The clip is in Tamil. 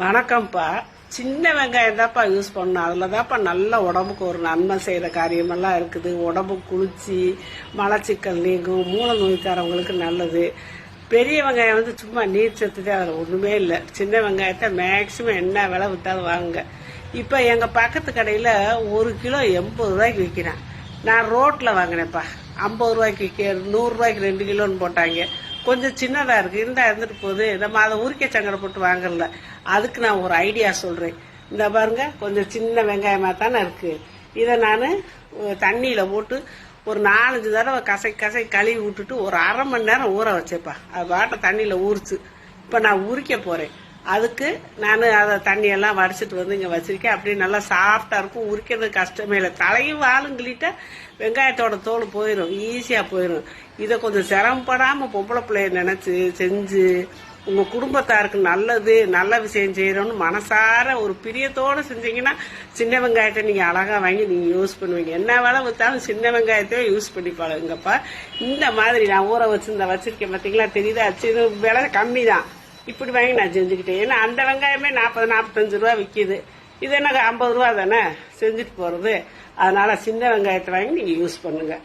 வணக்கம்ப்பா. சின்ன வெங்காயம் தான்ப்பா யூஸ் பண்ணணும். அதில் தான்ப்பா நல்ல உடம்புக்கு ஒரு நன்மை செய்கிற காரியமெல்லாம் இருக்குது. உடம்பு குளிர்ச்சி, மலச்சிக்கல் நீங்கும், மூல நோய்க்காரவங்களுக்கு நல்லது. பெரிய வெங்காயம் சும்மா நீர் சத்துதே, அதில் ஒன்றுமே இல்லை. சின்ன வெங்காயத்தை மேக்சிமம் என்ன விலை விற்றாலும் வாங்குங்க. இப்போ எங்கள் பக்கத்து கடையில் 1 கிலோ 80 ரூபாய்க்கு விற்கிறேன். நான் ரோட்டில் வாங்கினேன்ப்பா. 50 ரூபாய்க்கு விற்க 100 ரூபாய்க்கு 2 கிலோன்னு போட்டாங்க. கொஞ்சம் சின்னதாக இருக்குது, இருந்துட்டு போகுது. நம்ம அதை உரிக்க சங்கடை போட்டு வாங்கல. அதுக்கு நான் ஒரு ஐடியா சொல்கிறேன். இந்த பாருங்க, கொஞ்சம் சின்ன வெங்காயமாக தானே இருக்குது. இதை நான் தண்ணியில் போட்டு ஒரு 4-5 தடவை கசை கழுவி விட்டுட்டு ஒரு அரை மணி நேரம் ஊற வச்சேப்பா. அது பாட்டை தண்ணியில் ஊறிச்சு. இப்போ நான் உரிக்க போகிறேன். அதுக்கு நான் அதை தண்ணியெல்லாம் வடிச்சிட்டு இங்கே வச்சிருக்கேன். அப்படியே நல்லா சாஃப்டாக இருக்கும். உரிக்கிறது கஷ்டமே இல்லை. தலையும் வாழுங்கிட்ட வெங்காயத்தோட தோல் போயிடும், ஈஸியாக போயிடும். இதை கொஞ்சம் சிரமப்படாமல் பொம்பளை பிள்ளைய நினச்சி செஞ்சு உங்கள் குடும்பத்தாருக்கு நல்ல விஷயம் செய்கிறோன்னு மனசார ஒரு பிரியத்தோடு செஞ்சீங்கன்னா சின்ன வெங்காயத்தை நீங்கள் அழகாக வாங்கி நீங்கள் யூஸ் பண்ணுவீங்க. என்ன வேலை விற்றாலும் சின்ன வெங்காயத்தையே யூஸ் பண்ணி பழகுங்கப்பா. இந்த மாதிரி நான் ஊற வச்சிருக்கேன் பார்த்தீங்களா, தெரியுதா? சின்ன விலை கம்மி தான். இப்படி வாங்கி நான் செஞ்சுக்கிட்டேன். ஏன்னா அந்த வெங்காயமே 40-45 ரூபா விற்கிது. இது எனக்கு 50 ரூபா தானே செஞ்சுட்டு போகிறது. அதனால சின்ன வெங்காயத்தை வாங்கி நீங்கள் யூஸ் பண்ணுங்க.